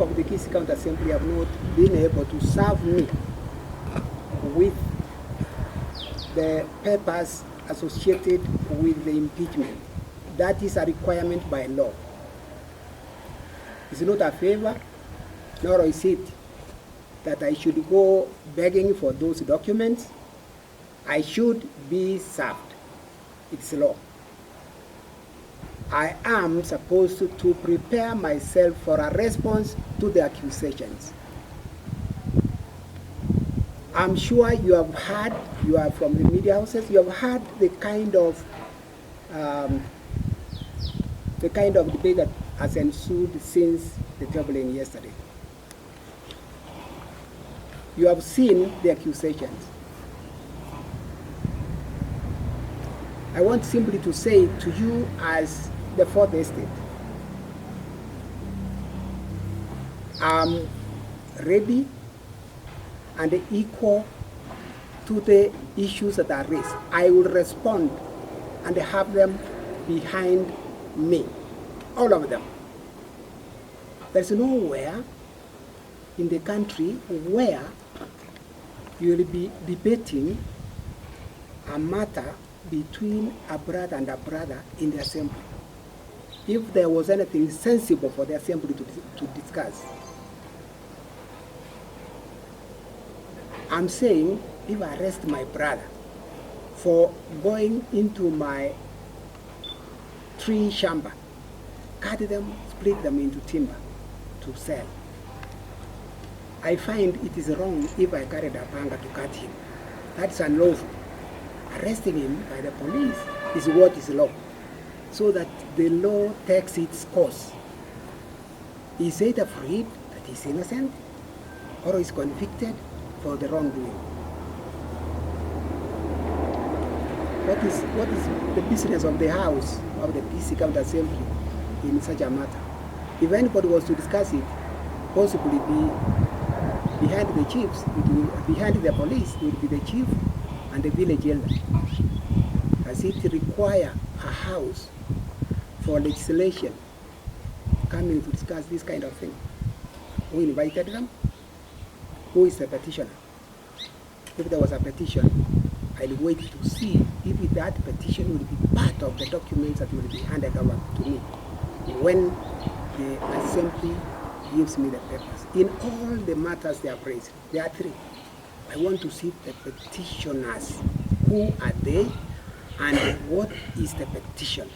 of the Kisii County Assembly have not been able to serve me with the papers associated with the impeachment. That is a requirement by law. It's not a favor, nor is it that I should go begging for those documents. I should be served. It's law. I am supposed to prepare myself for a response to the accusations. I'm sure you have heard, you are from the media houses, you have heard the kind of debate that has ensued since the troubling yesterday. You have seen the accusations. I want simply to say to you as the Fourth Estate, I'm ready and equal to the issues that are raised. I will respond and have them behind me, all of them. There's nowhere in the country where you will be debating a matter between a brother and a brother in the assembly. If there was anything sensible for the assembly to discuss, I'm saying if I arrest my brother for going into my tree chamber, cut them, split them into timber to sell, I find it is wrong if I carried a panga to cut him. That's unlawful. Arresting him by the police is what is law, so that the law takes its course. Is either freed that he's innocent, or is convicted for the wrongdoing. What is the business of the House of the Kisii County Assembly in such a matter? If anybody was to discuss it, possibly behind the chiefs, behind the police, it would be the chief and the village elder. Does it require a house for legislation coming to discuss this kind of thing? Who invited them? Who is the petitioner? If there was a petition, I'll wait to see if that petition will be part of the documents that will be handed over to me when the assembly gives me the papers. In all the matters they have raised, there are three. I want to see the petitioners. Who are they and what is the petition?